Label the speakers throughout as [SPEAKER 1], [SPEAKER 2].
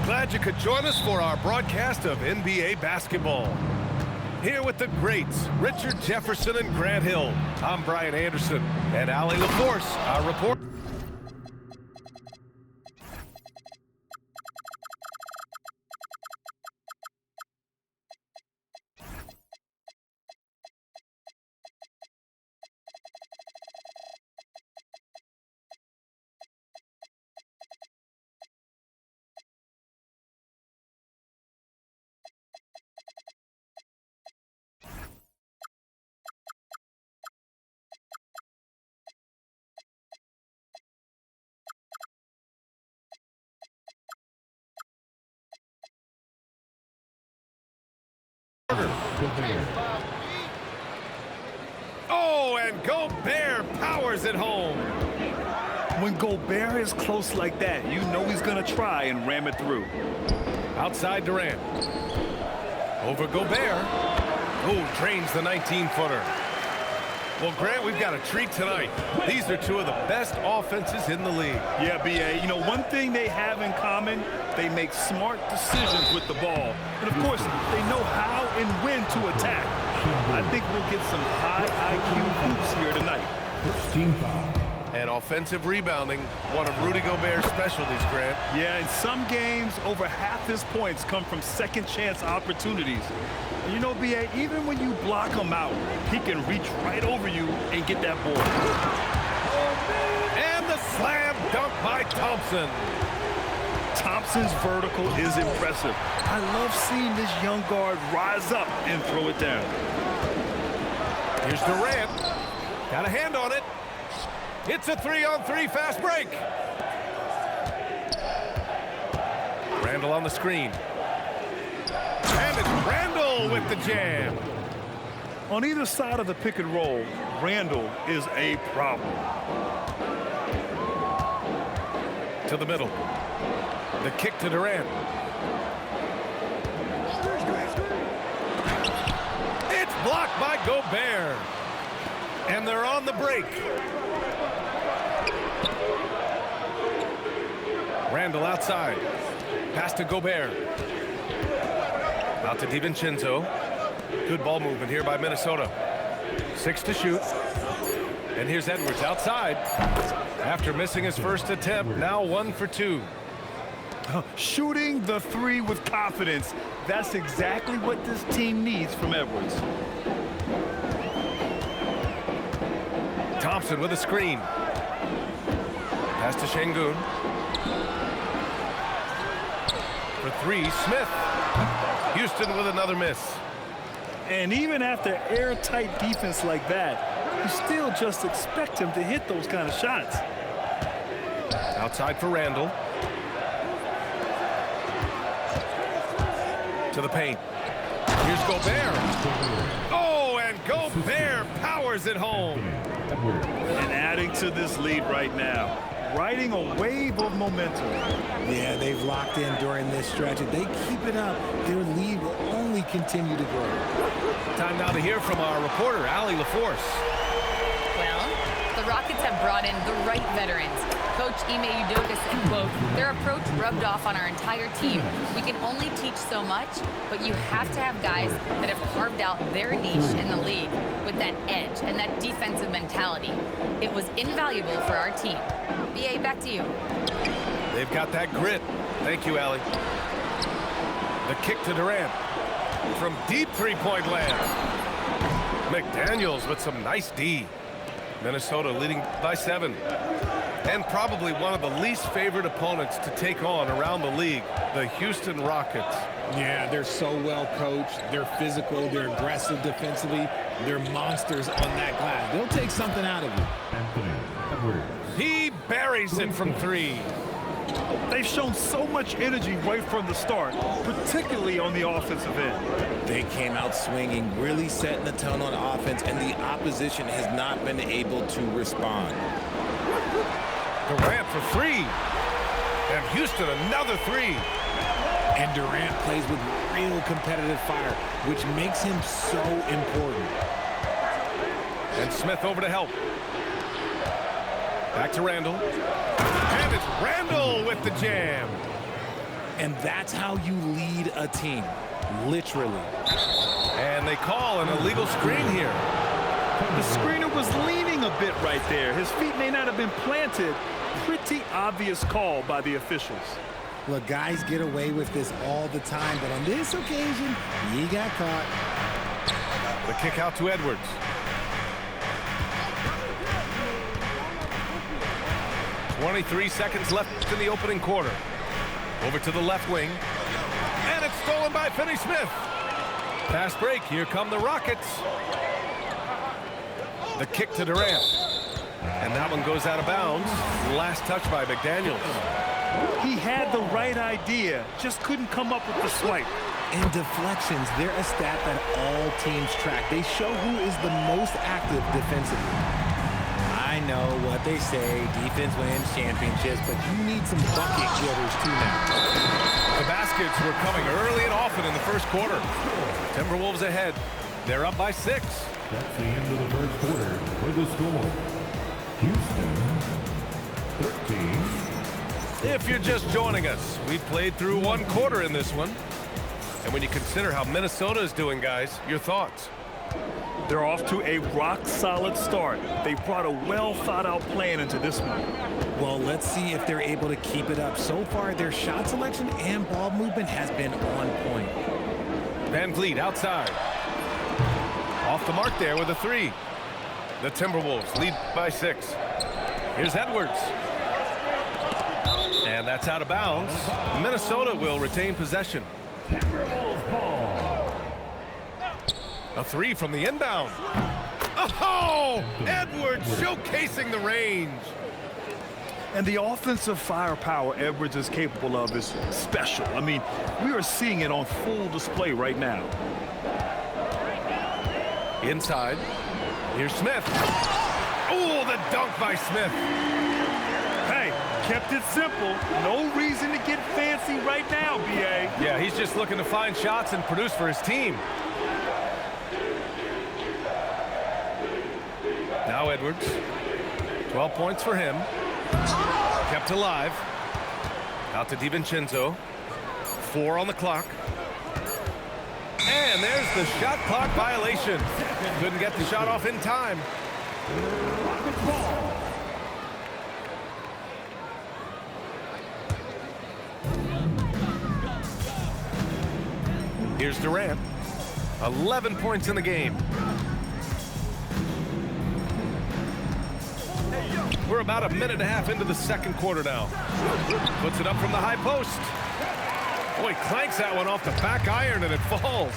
[SPEAKER 1] Glad you could join us for our broadcast of NBA basketball. Here with the greats, Richard Jefferson and Grant Hill. I'm Brian Anderson, and Allie LaForce, our reporter. Oh, and Gobert powers it home.
[SPEAKER 2] When Gobert is close like that, you know he's going to try and ram it through.
[SPEAKER 1] Outside Durant. Over Gobert. Oh, drains the 19-footer. Well, Grant, we've got a treat tonight. These are two of the best offenses in the league.
[SPEAKER 2] Yeah, B.A., you know, one thing they have in common, they make smart decisions with the ball. And, of course, they know how and when to attack. I think we'll get some high IQ hoops here tonight.
[SPEAKER 3] Team foul.
[SPEAKER 1] And offensive rebounding, one of Rudy Gobert's specialties, Grant.
[SPEAKER 2] Yeah, in some games, over half his points come from second-chance opportunities. And you know, B.A., even when you block him out, he can reach right over you and get that ball.
[SPEAKER 1] And the slam dunk by Thompson.
[SPEAKER 2] Thompson's vertical is impressive. I love seeing this young guard rise up and throw it down.
[SPEAKER 1] Here's Durant. Got a hand on it. It's a 3-on-3 fast break. Randall on the screen. And it's Randall with the jam.
[SPEAKER 2] On either side of the pick and roll, Randall is a problem.
[SPEAKER 1] To the middle. The kick to Durant. It's blocked by Gobert. And they're on the break. Randall outside. Pass to Gobert. Out to DiVincenzo. Good ball movement here by Minnesota. 6 to shoot. And here's Edwards outside. After missing his first attempt, now 1 for 2.
[SPEAKER 2] Shooting the three with confidence. That's exactly what this team needs from Edwards.
[SPEAKER 1] Thompson with a screen. Pass to Şengün. For 3, Smith. Houston with another miss.
[SPEAKER 2] And even after airtight defense like that, you still just expect him to hit those kind of shots.
[SPEAKER 1] Outside for Randall. To the paint. Here's Gobert. Oh, and Gobert powers it home.
[SPEAKER 2] And adding to this lead right now, riding a wave of momentum.
[SPEAKER 3] Yeah, they've locked in during this stretch. If they keep it up, their lead will only continue to grow.
[SPEAKER 1] Time now to hear from our reporter, Allie LaForce.
[SPEAKER 4] Well, the Rockets have brought in the right veterans. Coach Ime Udoka said, quote, "Their approach rubbed off on our entire team. We can only teach so much, but you have to have guys that have carved out their niche in the league with that edge and that defensive mentality. It was invaluable for our team." BA, back to you.
[SPEAKER 1] They've got that grit. Thank you, Allie. The kick to Durant. From deep three-point land. McDaniels with some nice D. Minnesota leading by 7. And probably one of the least favored opponents to take on around the league, the Houston Rockets.
[SPEAKER 3] Yeah, they're so well coached. They're physical. They're aggressive defensively. They're monsters on that glass. They'll take something out of you.
[SPEAKER 1] He buries it from 3.
[SPEAKER 2] They've shown so much energy right from the start, particularly on the offensive end.
[SPEAKER 5] They came out swinging, really setting the tone on offense, and the opposition has not been able to respond.
[SPEAKER 1] Durant for 3. And Houston another 3.
[SPEAKER 3] And Durant plays with real competitive fire, which makes him so important.
[SPEAKER 1] And Smith over to help. Back to Randall. And it's Randall with the jam.
[SPEAKER 5] And that's how you lead a team, literally.
[SPEAKER 1] And they call an illegal screen here.
[SPEAKER 2] The screener was leaning a bit right there. His feet may not have been planted. Pretty obvious call by the officials.
[SPEAKER 3] Look, guys get away with this all the time, but on this occasion, he got caught.
[SPEAKER 1] The kick out to Edwards. "23 seconds left in the opening quarter. Over to the left wing. And it's stolen by Finney-Smith. Fast break. Here come the Rockets. The kick to Durant. And that one goes out of bounds. Last touch by McDaniels.
[SPEAKER 2] He had the right idea, just couldn't come up with the swipe.
[SPEAKER 3] And deflections, they're a stat that all teams track. They show who is the most active defensively. I know what they say, defense wins championships, but you need some bucket getters too now.
[SPEAKER 1] The baskets were coming early and often in the first quarter. Timberwolves ahead. They're up by 6.
[SPEAKER 6] That's the end of the first quarter with the score. Houston, 13.
[SPEAKER 1] If you're just joining us, we played through one quarter in this one. And when you consider how Minnesota is doing, guys, your thoughts?
[SPEAKER 2] They're off to a rock-solid start. They brought a well-thought-out plan into this one.
[SPEAKER 3] Well, let's see if they're able to keep it up. So far, their shot selection and ball movement has been on point.
[SPEAKER 1] Van Vliet outside. Off the mark there with a 3. The Timberwolves lead by 6. Here's Edwards. And that's out of bounds. Minnesota will retain possession. A 3 from the inbound. Oh! Edwards showcasing the range.
[SPEAKER 2] And the offensive firepower Edwards is capable of is special. I mean, we are seeing it on full display right now.
[SPEAKER 1] Inside. Here's Smith. Oh, the dunk by Smith.
[SPEAKER 2] Hey, kept it simple. No reason to get fancy right now, B.A.
[SPEAKER 1] Yeah, he's just looking to find shots and produce for his team. Now Edwards. 12 points for him. Kept alive. Out to DiVincenzo. 4 on the clock. And there's the shot clock violation. Couldn't get the shot off in time. Here's Durant. 11 points in the game. We're about a minute and a half into the second quarter now. Puts it up from the high post. Boy, clanks that one off the back iron and it falls.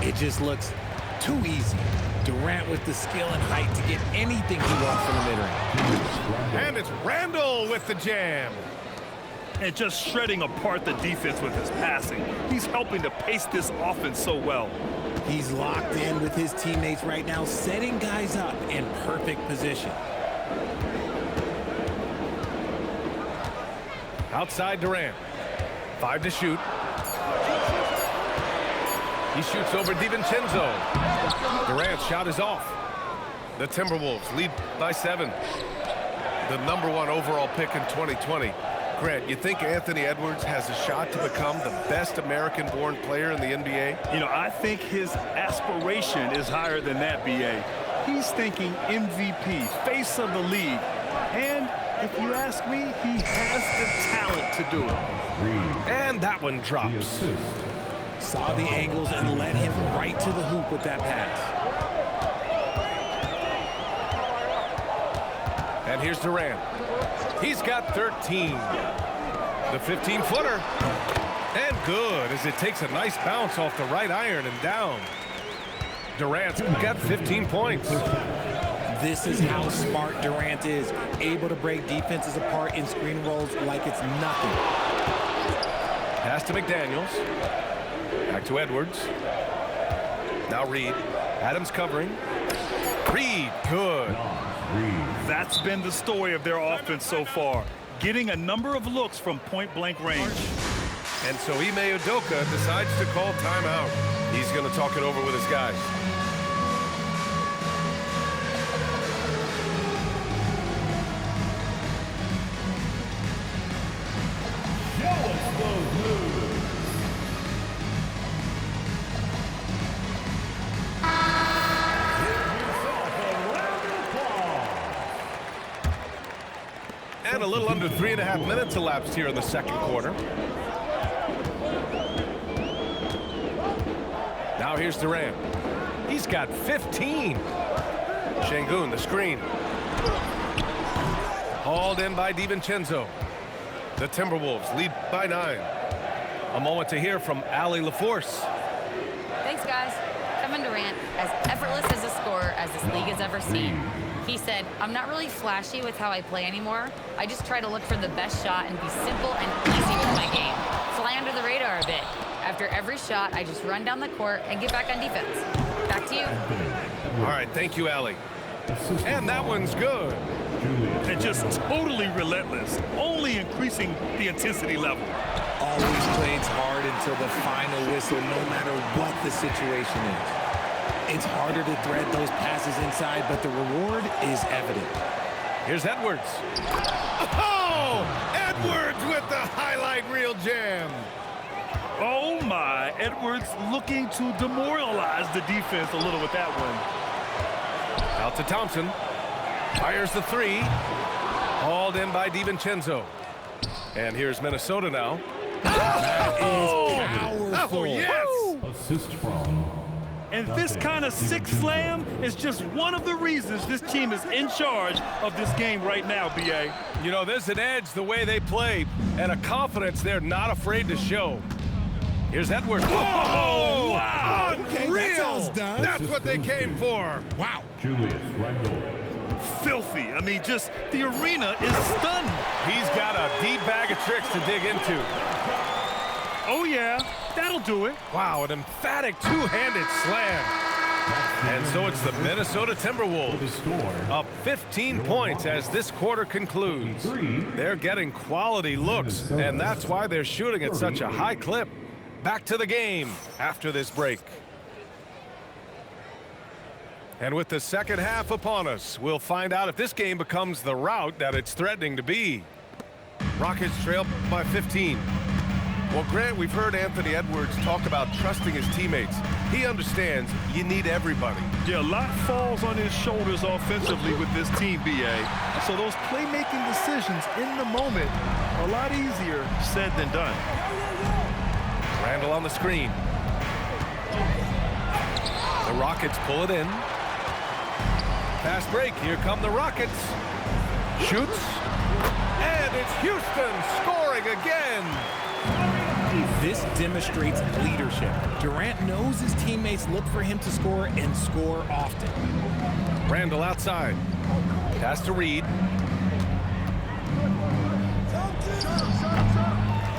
[SPEAKER 3] It just looks too easy. Durant with the skill and height to get anything he wants from the mid-range.
[SPEAKER 1] And it's Randall with the jam.
[SPEAKER 2] And just shredding apart the defense with his passing. He's helping to pace this offense so well.
[SPEAKER 3] He's locked in with his teammates right now, setting guys up in perfect position.
[SPEAKER 1] Outside Durant. 5 to shoot. He shoots over DiVincenzo. Durant's shot is off. The Timberwolves lead by 7. The #1 overall pick in 2020. Grant, you think Anthony Edwards has a shot to become the best American-born player in the NBA?
[SPEAKER 2] You know, I think his aspiration is higher than that, B.A. He's thinking MVP, face of the league. And if you ask me, he has the talent to do it.
[SPEAKER 1] And that one drops.
[SPEAKER 3] Saw the angles and led him right to the hoop with that pass.
[SPEAKER 1] And here's Durant. He's got 13. The 15-footer. And good as it takes a nice bounce off the right iron and down. Durant's got 15 points.
[SPEAKER 3] This is how smart Durant is, able to break defenses apart in screen rolls like it's nothing.
[SPEAKER 1] Pass to McDaniels. Back to Edwards. Now Reed. Adams covering. Reed, good.
[SPEAKER 2] That's been the story of their offense so far, getting a number of looks from point-blank range.
[SPEAKER 1] And so Ime Udoka decides to call timeout. He's going to talk it over with his guys.
[SPEAKER 6] Show us those
[SPEAKER 1] little under 3.5 minutes elapsed here in the second quarter. Now here's Durant. He's got 15. Şengün, the screen. Hauled in by DiVincenzo. The Timberwolves lead by 9. A moment to hear from Allie LaForce.
[SPEAKER 4] Thanks, guys. Kevin Durant, as effortless as a scorer as this league has ever seen. He said, "I'm not really flashy with how I play anymore. I just try to look for the best shot and be simple and easy with my game. Fly under the radar a bit. After every shot, I just run down the court and get back on defense." Back to you.
[SPEAKER 1] All right, thank you, Allie. And that one's good.
[SPEAKER 2] And just totally relentless, only increasing the intensity level.
[SPEAKER 3] Always plays hard until the final whistle, no matter what the situation is. It's harder to thread those passes inside, but the reward is evident.
[SPEAKER 1] Here's Edwards. Oh! Edwards with the highlight reel jam.
[SPEAKER 2] Oh my, Edwards looking to demoralize the defense a little with that one.
[SPEAKER 1] Out to Thompson. Fires the three. Hauled in by DiVincenzo. And here's Minnesota now.
[SPEAKER 3] Powerful.
[SPEAKER 1] Oh, yes!
[SPEAKER 6] Assist from.
[SPEAKER 2] And this kind of six slam is just one of the reasons this team is in charge of this game right now, B.A.
[SPEAKER 1] You know, there's an edge the way they play and a confidence they're not afraid to show. Here's Edwards. Oh, wow! Unreal!
[SPEAKER 3] That's how it's done.
[SPEAKER 1] That's what they came for.
[SPEAKER 3] Wow.
[SPEAKER 6] Julius Randle.
[SPEAKER 2] Filthy. I mean, just the arena is stunned.
[SPEAKER 1] He's got a deep bag of tricks to dig into.
[SPEAKER 2] Oh, yeah. That'll do it.
[SPEAKER 1] Wow, an emphatic two-handed slam. And so it's the Minnesota Timberwolves up 15 points as this quarter concludes. They're getting quality looks, and that's why they're shooting at such a high clip. Back to the game after this break. And with the second half upon us, we'll find out if this game becomes the rout that it's threatening to be. Rockets trail by 15. Well, Grant, we've heard Anthony Edwards talk about trusting his teammates. He understands you need everybody.
[SPEAKER 2] Yeah, a lot falls on his shoulders offensively with this team, B.A. So those playmaking decisions in the moment are a lot easier said than done.
[SPEAKER 1] Randle on the screen. The Rockets pull it in. Fast break. Here come the Rockets. Shoots. And it's Houston scoring again.
[SPEAKER 3] This demonstrates leadership. Durant knows his teammates look for him to score and score often.
[SPEAKER 1] Randle outside. Pass to Reed.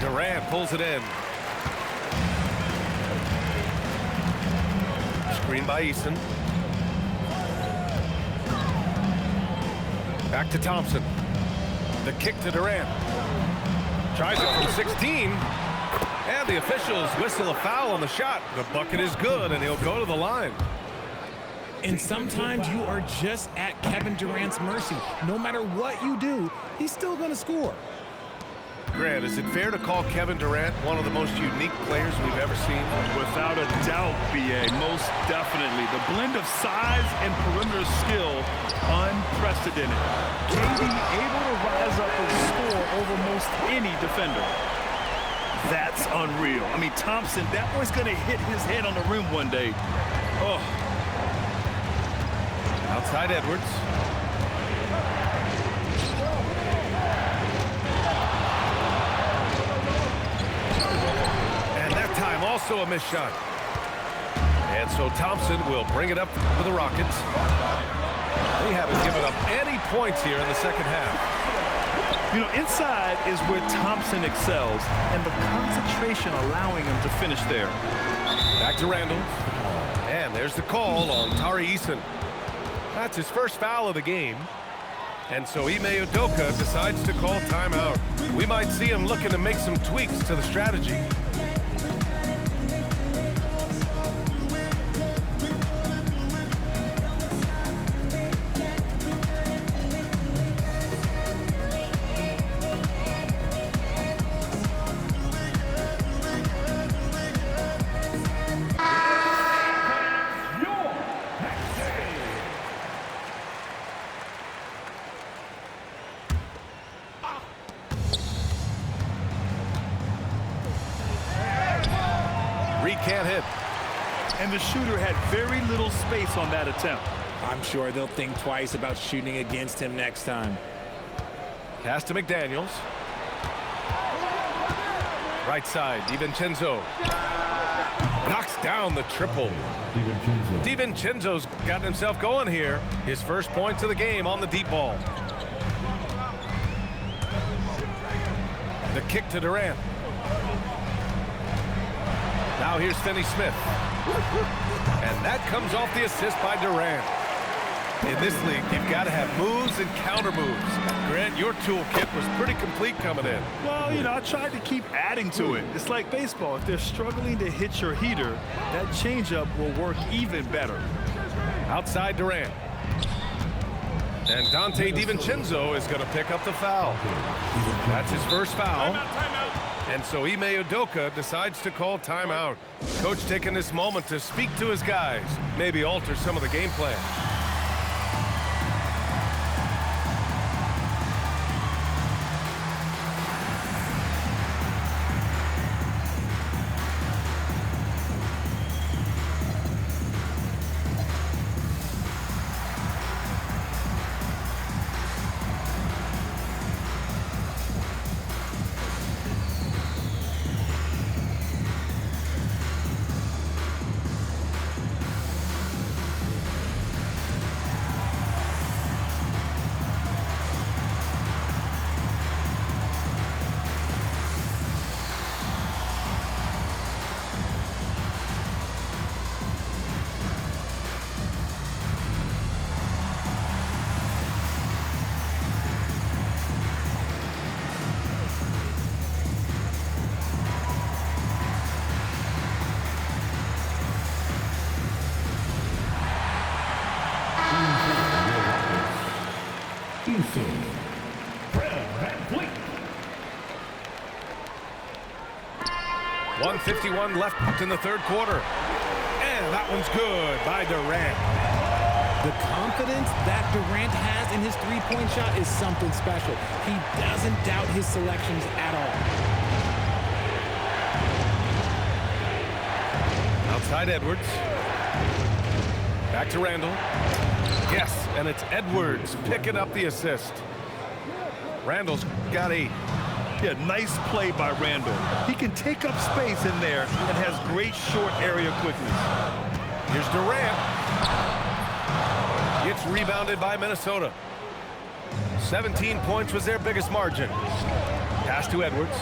[SPEAKER 1] Durant pulls it in. Screen by Eason. Back to Thompson. The kick to Durant. Tries it from 16. And the officials whistle a foul on the shot. The bucket is good, and he'll go to the line.
[SPEAKER 3] And sometimes you are just at Kevin Durant's mercy. No matter what you do, he's still going to score.
[SPEAKER 1] Grant, is it fair to call Kevin Durant one of the most unique players we've ever seen?
[SPEAKER 2] Without a doubt, B.A., most definitely. The blend of size and perimeter skill, unprecedented. KD able to rise up and score over most any defender. That's unreal. I mean, Thompson, that boy's going to hit his head on the rim one day. Oh.
[SPEAKER 1] Outside Edwards. And that time also a missed shot. And so Thompson will bring it up for the Rockets. They haven't given up any points here in the second half.
[SPEAKER 2] You know, inside is where Thompson excels, and the concentration allowing him to finish there.
[SPEAKER 1] Back to Randle. And there's the call on Tari Eason. That's his first foul of the game. And so Ime Udoka decides to call timeout. We might see him looking to make some tweaks to the strategy. can't hit.
[SPEAKER 2] And the shooter had very little space on that attempt.
[SPEAKER 3] I'm sure they'll think twice about shooting against him next time.
[SPEAKER 1] Pass to McDaniels. Right side, DiVincenzo. Knocks down the triple. DiVincenzo's got himself going here. His first points of the game on the deep ball. The kick to Durant. Now here's Finney Smith. And that comes off the assist by Durant. In this league, you've got to have moves and counter moves. Grant, your toolkit was pretty complete coming in.
[SPEAKER 2] Well, you know, I tried to keep adding to it. It's like baseball. If they're struggling to hit your heater, that changeup will work even better.
[SPEAKER 1] Outside Durant. And Dante DiVincenzo is going to pick up the foul. That's his first foul. And so Ime Udoka decides to call timeout. Coach taking this moment to speak to his guys, maybe alter some of the game plan.
[SPEAKER 6] Fred VanVleet.
[SPEAKER 1] 1:51 left in the third quarter. And that one's good by Durant.
[SPEAKER 3] The confidence that Durant has in his three-point shot is something special. He doesn't doubt his selections at all.
[SPEAKER 1] Outside Edwards. Back to Randall. Yes, and it's Edwards picking up the assist. Randall's got 8.
[SPEAKER 2] Yeah, nice play by Randall. He can take up space in there and has great short area quickness.
[SPEAKER 1] Here's Durant. Gets rebounded by Minnesota. 17 points was their biggest margin. Pass to Edwards.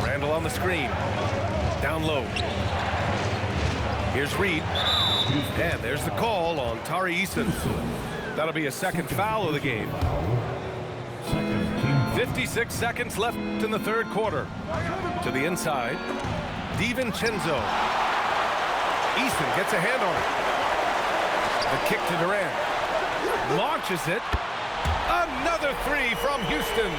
[SPEAKER 1] Randall on the screen. Down low. Here's Reed. And there's the call on Tari Eason. That'll be a second foul of the game. 56 seconds left in the third quarter. To the inside. DiVincenzo. Eason gets a hand on it. The kick to Durant. Launches it. Another 3 from Houston.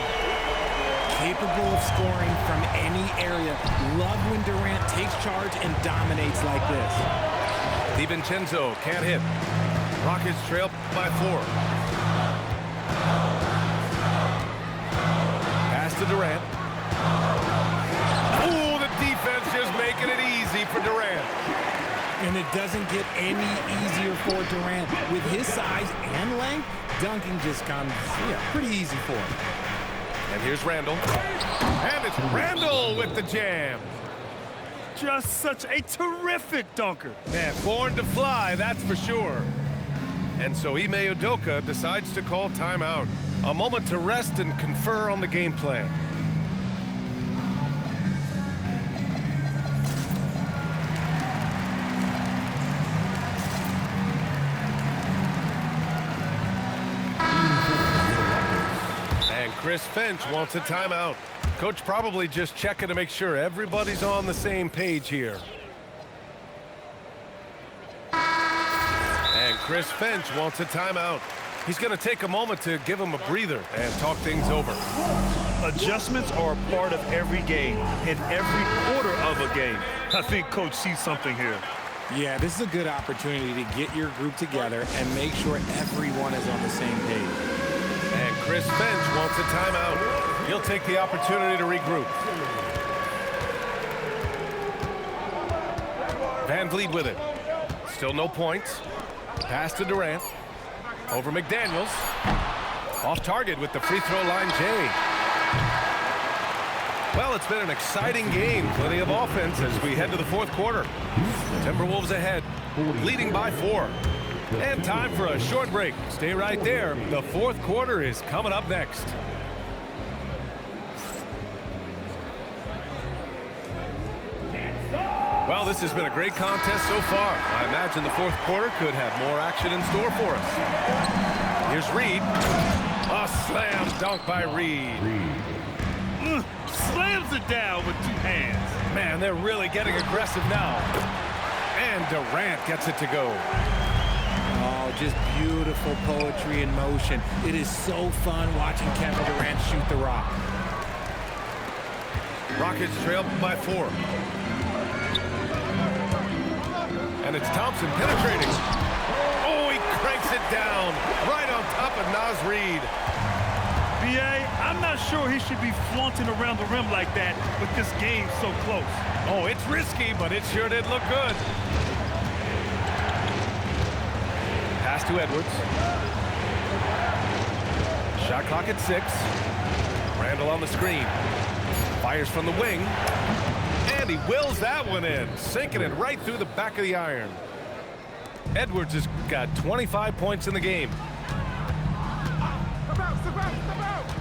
[SPEAKER 3] Capable of scoring from any area. Love when Durant takes charge and dominates like this.
[SPEAKER 1] DiVincenzo can't hit. Rockets trail by 4. Pass to Durant. Ooh, the defense just making it easy for Durant.
[SPEAKER 3] And it doesn't get any easier for Durant. With his size and length, dunking just comes pretty easy for him.
[SPEAKER 1] And here's Randall. And it's Randall with the jam.
[SPEAKER 2] Just such a terrific dunker.
[SPEAKER 1] Man, born to fly, that's for sure. And so Ime Udoka decides to call timeout. A moment to rest and confer on the game plan. And Chris Finch wants a timeout. Coach probably just checking to make sure everybody's on the same page here. And Chris Finch wants a timeout. He's going to take a moment to give him a breather and talk things over.
[SPEAKER 2] Adjustments are a part of every game, in every quarter of a game. I think Coach sees something here.
[SPEAKER 3] Yeah, this is a good opportunity to get your group together and make sure everyone is on the same page.
[SPEAKER 1] And Chris Finch wants a timeout. He'll take the opportunity to regroup. Van Vliet with it. Still no points. Pass to Durant. Over McDaniels. Off target with the free throw line, Jay. Well, it's been an exciting game. Plenty of offense as we head to the fourth quarter. Timberwolves ahead, leading by 4. And time for a short break. Stay right there. The fourth quarter is coming up next. Well, this has been a great contest so far. I imagine the fourth quarter could have more action in store for us. Here's Reed. A slam dunk by Reed.
[SPEAKER 2] Slams it down with 2 hands.
[SPEAKER 1] Man, they're really getting aggressive now. And Durant gets it to go.
[SPEAKER 3] Oh, just beautiful poetry in motion. It is so fun watching Kevin Durant shoot the rock.
[SPEAKER 1] Rockets trail by 4. And it's Thompson penetrating. Oh, he cranks it down right on top of Naz Reid.
[SPEAKER 2] B.A., I'm not sure he should be flaunting around the rim like that with this game so close.
[SPEAKER 1] Oh, it's risky, but it sure did look good. Pass to Edwards. Shot clock at 6. Randall on the screen. Fires from the wing. And he wills that one in, sinking it right through the back of the iron. Edwards has got 25 points in the game.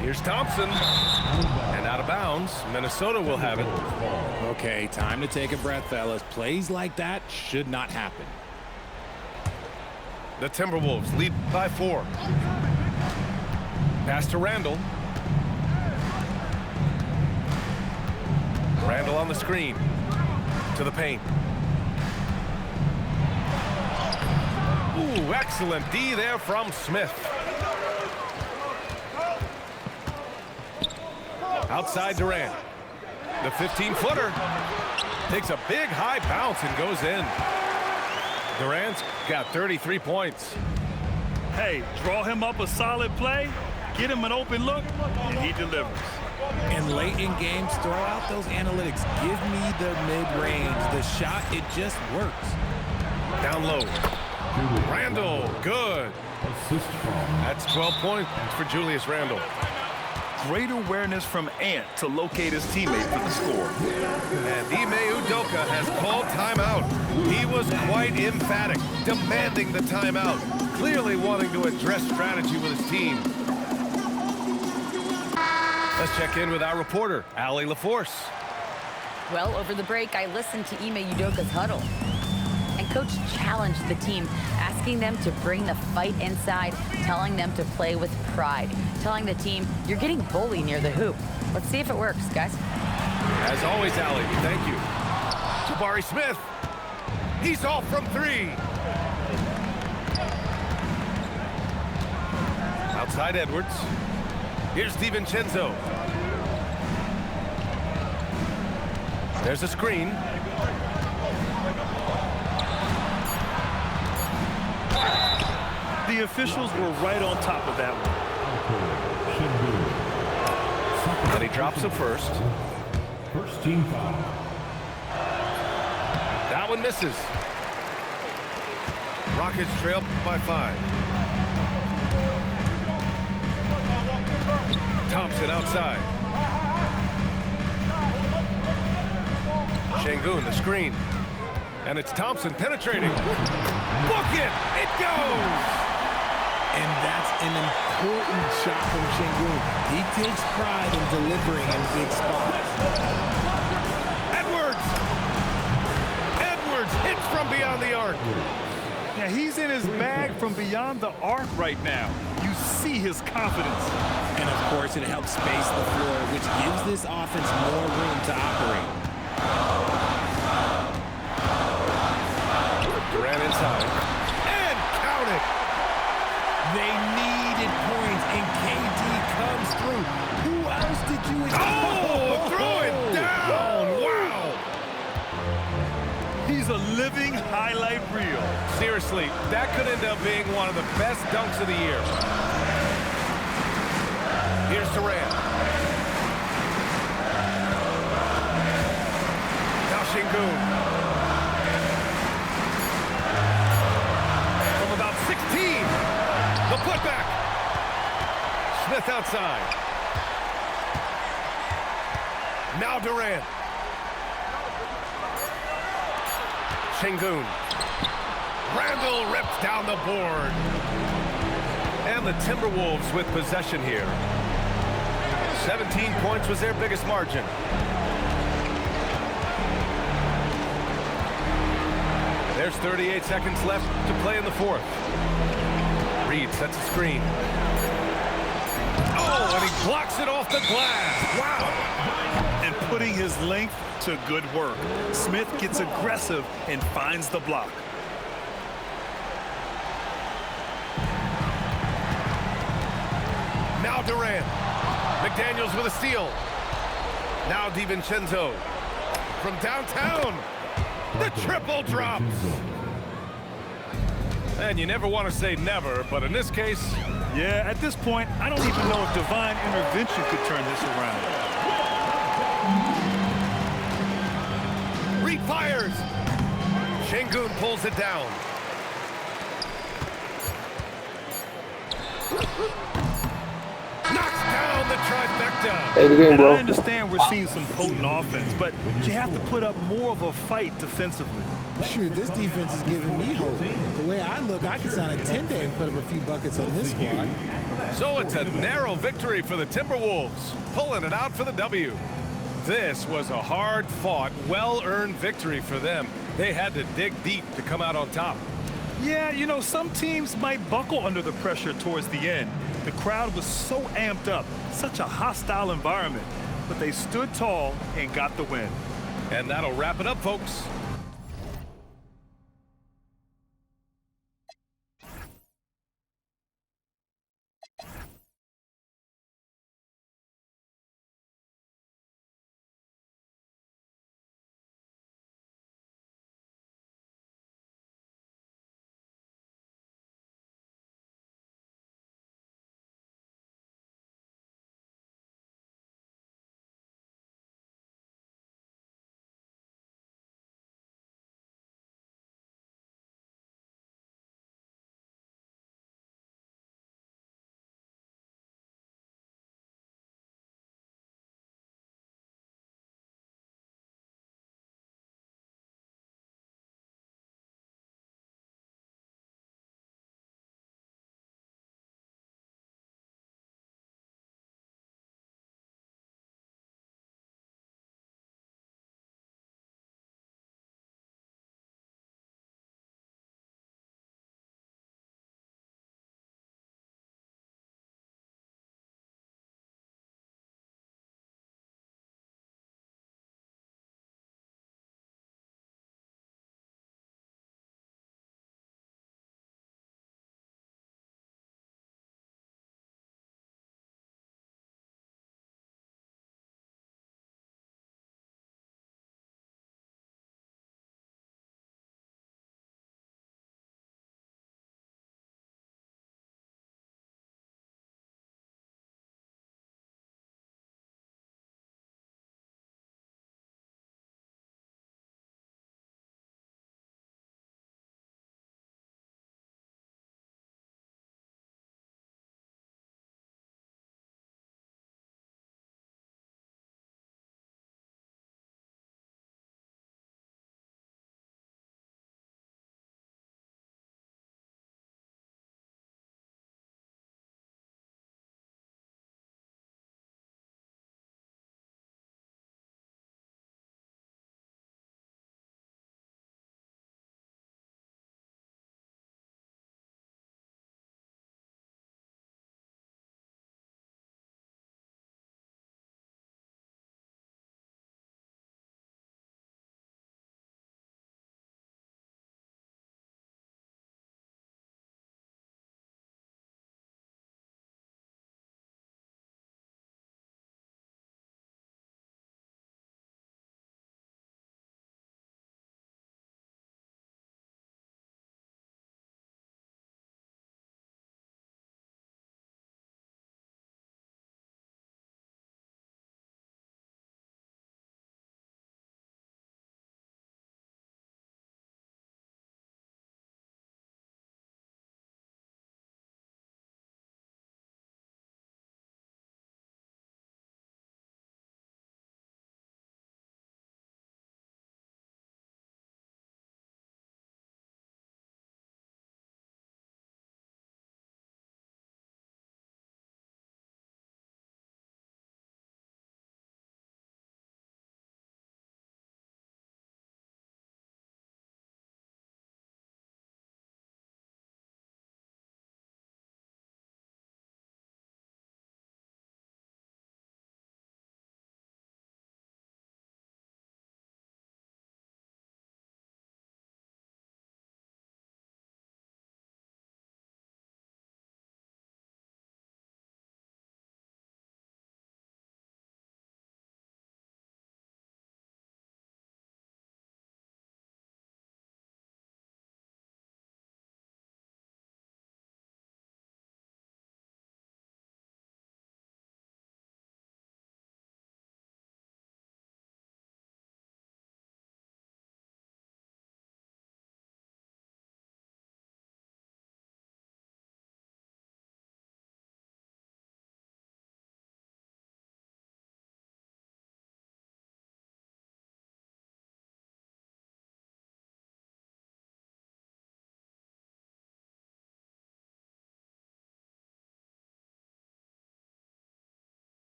[SPEAKER 1] Here's Thompson. And out of bounds. Minnesota will have it.
[SPEAKER 3] Okay, time to take a breath, fellas. Plays like that should not happen.
[SPEAKER 1] The Timberwolves lead by 4. Pass to Randall. Randall on the screen. To the paint. Ooh, excellent D there from Smith. Outside Durant. The 15-footer. Takes a big high bounce and goes in. Durant's got 33 points.
[SPEAKER 2] Hey, draw him up a solid play, get him an open look, and he delivers.
[SPEAKER 3] And late in games, throw out those analytics. Give me the mid-range. The shot, it just works.
[SPEAKER 1] Down low. Randall, good.
[SPEAKER 6] Assist from
[SPEAKER 1] That's 12 points for Julius Randle.
[SPEAKER 2] Great awareness from Ant to locate his teammate for the score.
[SPEAKER 1] And Ime Udoka has called timeout. He was quite emphatic, demanding the timeout, clearly wanting to address strategy with his team. Let's check in with our reporter, Allie LaForce.
[SPEAKER 4] Well, over the break, I listened to Ime Udoka's huddle. And Coach challenged the team, asking them to bring the fight inside, telling them to play with pride, telling the team, you're getting bullied near the hoop. Let's see if it works, guys.
[SPEAKER 1] As always, Allie, thank you. Jabari Smith. He's off from 3. Outside Edwards. Here's DiVincenzo. There's a screen.
[SPEAKER 2] The officials were right on top of that one.
[SPEAKER 1] And he drops the first.
[SPEAKER 6] first team foul.
[SPEAKER 1] That one misses. Rockets trail by 5. Thompson outside. Şengün, the screen. And it's Thompson penetrating. Book it! It goes!
[SPEAKER 3] And that's an important shot from Şengün. He takes pride in delivering in big spots.
[SPEAKER 1] Edwards! Edwards hits from beyond the arc.
[SPEAKER 2] Yeah, he's in his bag from beyond the arc right now. You see his confidence.
[SPEAKER 3] And of course, it helps space the floor, which gives this offense more room to operate.
[SPEAKER 1] Durant inside. And count it!
[SPEAKER 3] They needed points, and KD comes through. Who else did you expect?
[SPEAKER 1] Oh, throw it down! Wow!
[SPEAKER 2] He's a living highlight reel.
[SPEAKER 1] Seriously, that could end up being one of the best dunks of the year. Here's Durant. Now Şengün. outside. Now Durant. Şengün. Randall rips down the board. And the Timberwolves with possession here. 17 points was their biggest margin. There's 38 seconds left to play in the fourth. Reed sets a screen. Oh, and he blocks it off the glass. Wow.
[SPEAKER 2] And putting his length to good work. Smith gets aggressive and finds the block.
[SPEAKER 1] Now Durant. McDaniels with a steal. Now DiVincenzo. From downtown. The triple drops. And you never want to say never, but in this case...
[SPEAKER 2] Yeah, at this point, I don't even know if divine intervention could turn this around.
[SPEAKER 1] Reed fires. Şengün pulls it down. Knocks down the trifecta.
[SPEAKER 7] Hey, good game,
[SPEAKER 2] And
[SPEAKER 7] bro.
[SPEAKER 2] I understand we're seeing some potent offense, but you have to put up more of a fight defensively.
[SPEAKER 3] Shoot, this defense is giving me hope. The way I look, I could sign a 10-day and put up a few buckets on this squad.
[SPEAKER 1] So it's a narrow victory for the Timberwolves, pulling it out for the W. This was a hard-fought, well-earned victory for them. They had to dig deep to come out on top.
[SPEAKER 2] Yeah, you know, some teams might buckle under the pressure towards the end. The crowd was so amped up, such a hostile environment, but they stood tall and got the win.
[SPEAKER 1] And that'll wrap it up, folks.